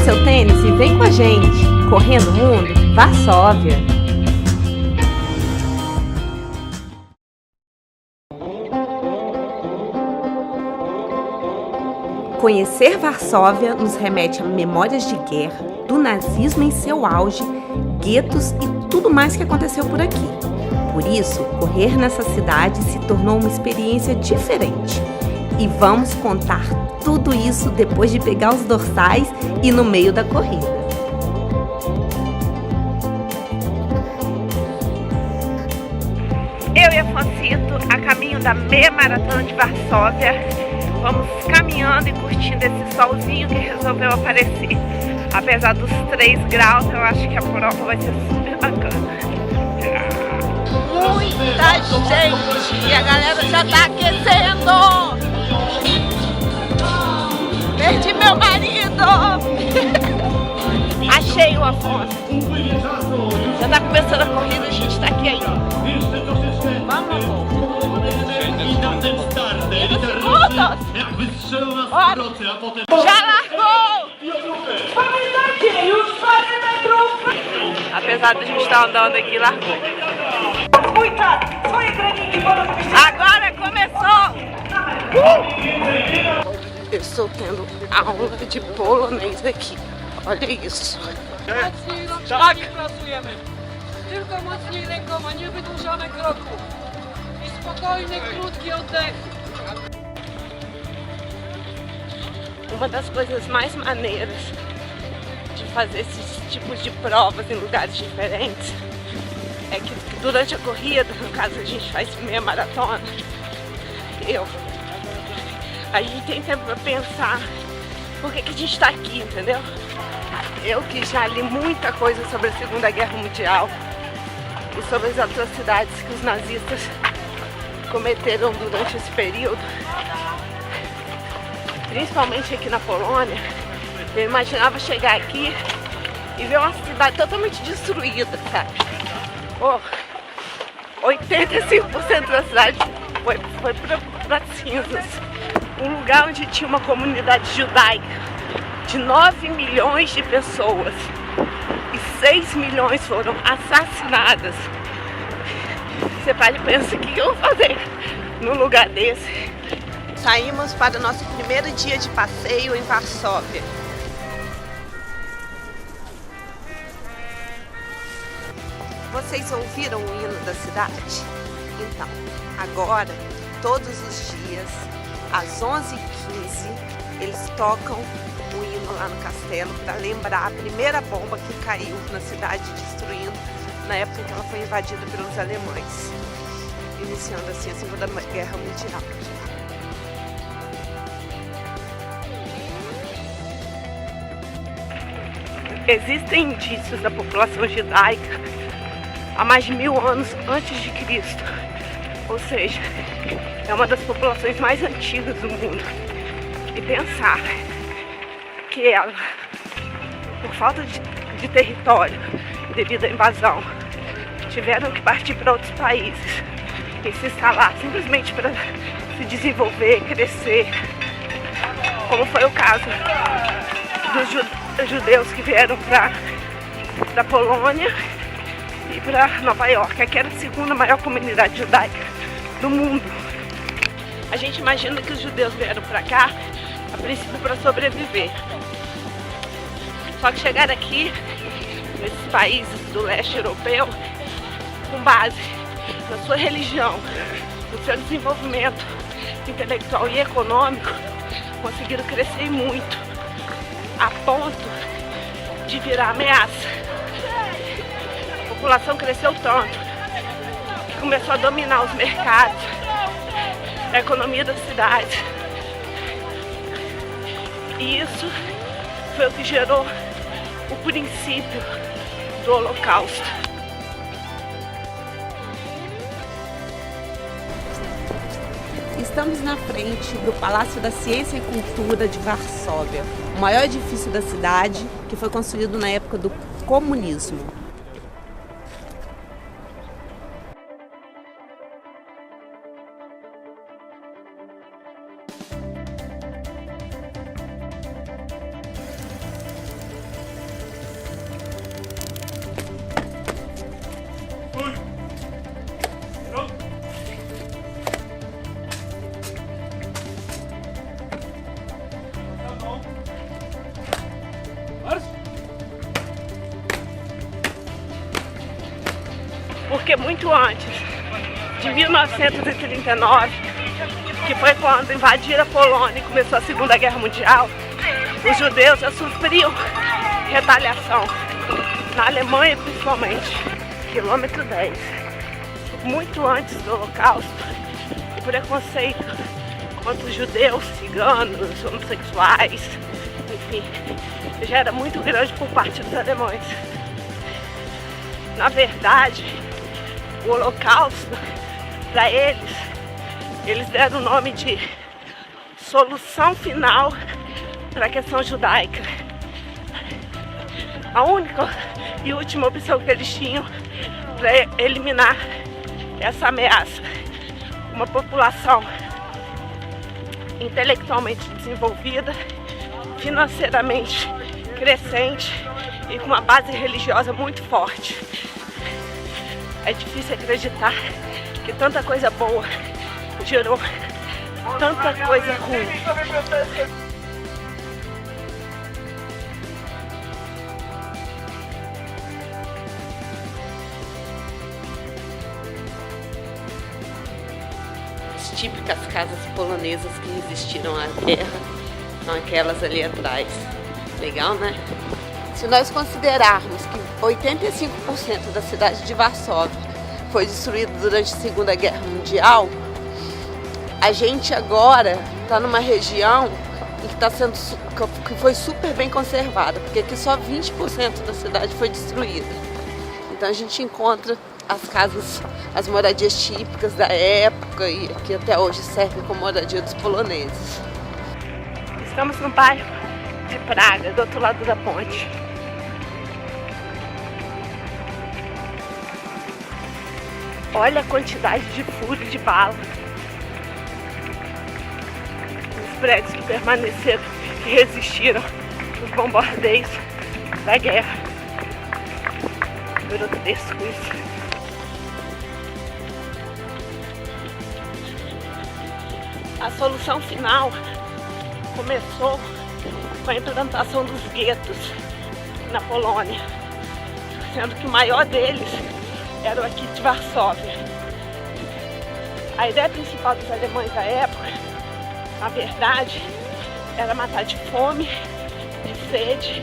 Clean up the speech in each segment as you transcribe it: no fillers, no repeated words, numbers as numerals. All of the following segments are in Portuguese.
seu tênis e vem com a gente. Correndo o mundo, Varsóvia. Conhecer Varsóvia nos remete a memórias de guerra, do nazismo em seu auge, guetos e tudo mais que aconteceu por aqui. Por isso, correr nessa cidade se tornou uma experiência diferente. E vamos contar tudo isso depois de pegar os dorsais e no meio da corrida. Eu e Afonsito, a caminho da meia maratona de Varsóvia, vamos caminhando e curtindo esse solzinho que resolveu aparecer. Apesar dos 3 graus, eu acho que a prova vai ser super bacana. Muita gente! E a galera já tá aquecendo! Perdi meu marido! Achei o Afonso! Já tá começando a corrida, a gente tá aqui ainda. Vamos, amor! Já largou! Apesar de a gente estar andando aqui, largou. Agora começou! Eu estou tendo aula de polonês aqui. Olha isso. Tak! Pracujemy. Tylko mocniej rękoma, nie wydłużamy kroku. I spokojny, krótki oddech. Uma das coisas mais maneiras de fazer esses tipos de provas em lugares diferentes é que durante a corrida, no caso a gente faz meia maratona, a gente tem tempo para pensar por que a gente está aqui, entendeu? Eu que já li muita coisa sobre a Segunda Guerra Mundial e sobre as atrocidades que os nazistas cometeram durante esse período, principalmente aqui na Polônia, eu imaginava chegar aqui e ver uma cidade totalmente destruída, sabe? 85% da cidade foi para cinzas. Um lugar onde tinha uma comunidade judaica de 9 milhões de pessoas e 6 milhões foram assassinadas. Você para e pensa, o que eu vou fazer num lugar desse? Saímos para o nosso primeiro dia de passeio em Varsóvia. Vocês ouviram o hino da cidade? Então, agora, todos os dias, às 11h15, eles tocam o hino lá no castelo para lembrar a primeira bomba que caiu na cidade, destruindo na época em que ela foi invadida pelos alemães, iniciando assim a Segunda Guerra Mundial. Existem indícios da população judaica há mais de 1000 anos antes de Cristo, ou seja, é uma das populações mais antigas do mundo. E pensar que ela, por falta de território devido à invasão, tiveram que partir para outros países e se instalar simplesmente para se desenvolver, crescer, como foi o caso dos judeus que vieram para a Polônia e para Nova York, que era a segunda maior comunidade judaica do mundo. A gente imagina que os judeus vieram para cá, a princípio, para sobreviver. Só que chegaram aqui, nesses países do leste europeu, com base na sua religião, no seu desenvolvimento intelectual e econômico, conseguiram crescer muito, a ponto de virar ameaça. A população cresceu tanto que começou a dominar os mercados, a economia das cidades. E isso foi o que gerou o princípio do Holocausto. Estamos na frente do Palácio da Ciência e Cultura de Varsóvia, o maior edifício da cidade, que foi construído na época do comunismo. Porque muito antes de 1939, que foi quando invadiram a Polônia e começou a Segunda Guerra Mundial, os judeus já sofriam retaliação, na Alemanha principalmente, quilômetro 10. Muito antes do Holocausto, o preconceito contra os judeus, ciganos, homossexuais, enfim, já era muito grande por parte dos alemães. Na verdade, o Holocausto, para eles deram o nome de solução final para a questão judaica. A única e última opção que eles tinham para eliminar essa ameaça. Uma população intelectualmente desenvolvida, financeiramente crescente e com uma base religiosa muito forte. É difícil acreditar que tanta coisa boa gerou tanta coisa ruim. As típicas casas polonesas que resistiram à guerra são aquelas ali atrás. Legal, né? Se nós considerarmos que 85% da cidade de Varsóvia foi destruída durante a Segunda Guerra Mundial, a gente agora está numa região que foi super bem conservada, porque aqui só 20% da cidade foi destruída. Então a gente encontra as casas, as moradias típicas da época e que até hoje servem como moradia dos poloneses. Estamos no bairro de Praga, do outro lado da ponte. Olha a quantidade de furo de bala. Os prédios que permaneceram, que resistiram aos bombardeios da guerra. Grotesco isso. A solução final começou com a implantação dos guetos na Polônia, sendo que o maior deles era o aqui de Varsóvia. A ideia principal dos alemães da época, na verdade, era matar de fome, de sede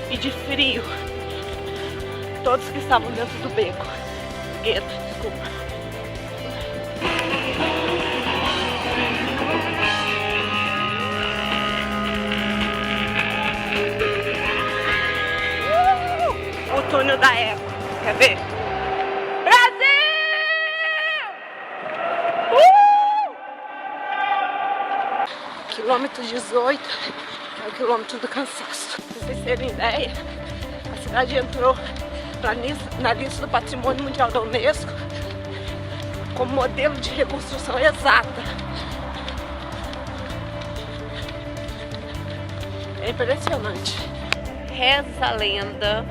e de frio todos que estavam dentro do beco. Gueto, desculpa. O túnel da Eco, quer ver? Quilômetro 18 é o quilômetro do cansaço. Pra vocês terem ideia, a cidade entrou na lista do Patrimônio Mundial da Unesco como modelo de reconstrução exata. É impressionante. Reza a lenda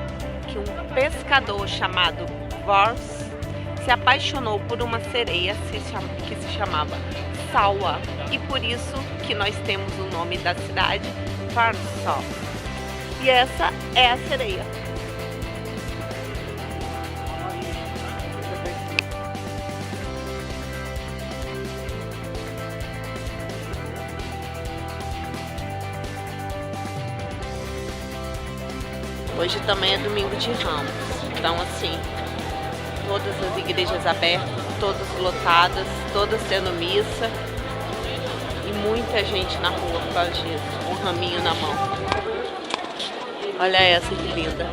que um pescador chamado Vors se apaixonou por uma sereia que se chamava Salwa, e por isso que nós temos o nome da cidade, Warsaw. E essa é a sereia. Hoje também é domingo de Ramos, então assim, todas as igrejas abertas, todas lotadas, todas tendo missa e muita gente na rua por causa disso, com um raminho na mão. Olha essa que linda.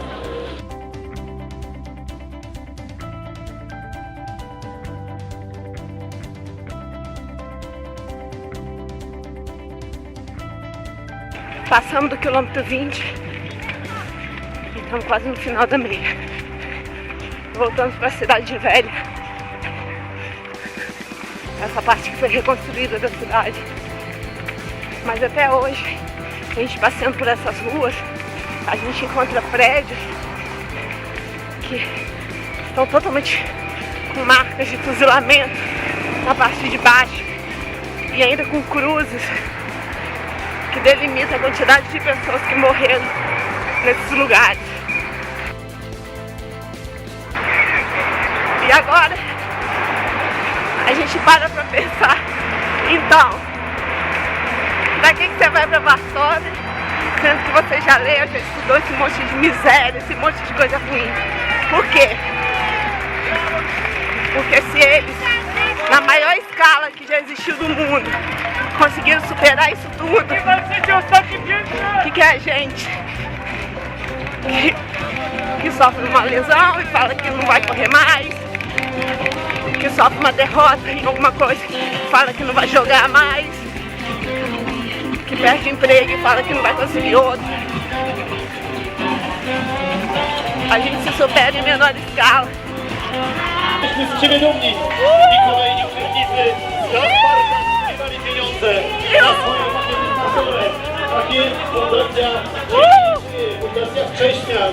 Passamos do quilômetro 20, estamos quase no final da meia. Voltamos para a cidade velha. Essa parte que foi reconstruída da cidade. Mas até hoje, a gente passeando por essas ruas, a gente encontra prédios que estão totalmente com marcas de fuzilamento na parte de baixo e ainda com cruzes que delimitam a quantidade de pessoas que morreram nesses lugares. E agora a gente para pra pensar. Então, pra que você vai pra Varsóvia, sendo que você já leu, já estudou esse monte de miséria, esse monte de coisa ruim? Por quê? Porque se eles, na maior escala que já existiu no mundo, conseguiram superar isso tudo, o que é a gente? Que sofre uma lesão e fala que não vai correr mais, que sofre uma derrota em alguma coisa e fala que não vai jogar mais, que perde emprego e fala que não vai conseguir outro. A gente se supera em menor escala. Jesteśmy z Ciebie dumni i kolejni uczestnicy za Spartan zbierali pieniądze na swoją fundatorę. Tak jest, Fundacja Wcześnia.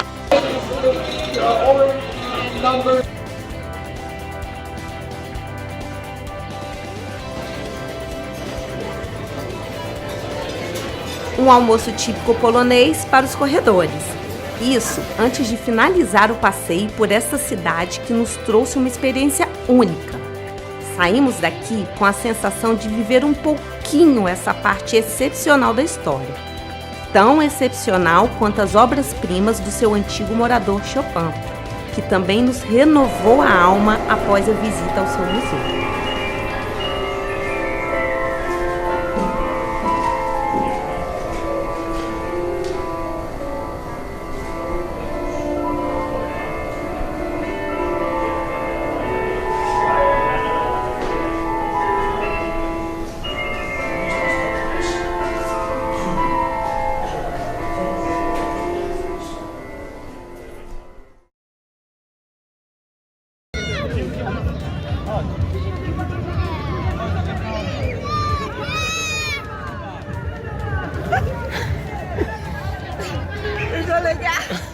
Almoço típico polonês para os corredores. Isso antes de finalizar o passeio por essa cidade que nos trouxe uma experiência única. Saímos daqui com a sensação de viver um pouquinho essa parte excepcional da história. Tão excepcional quanto as obras-primas do seu antigo morador Chopin, que também nos renovou a alma após a visita ao seu museu. Legal.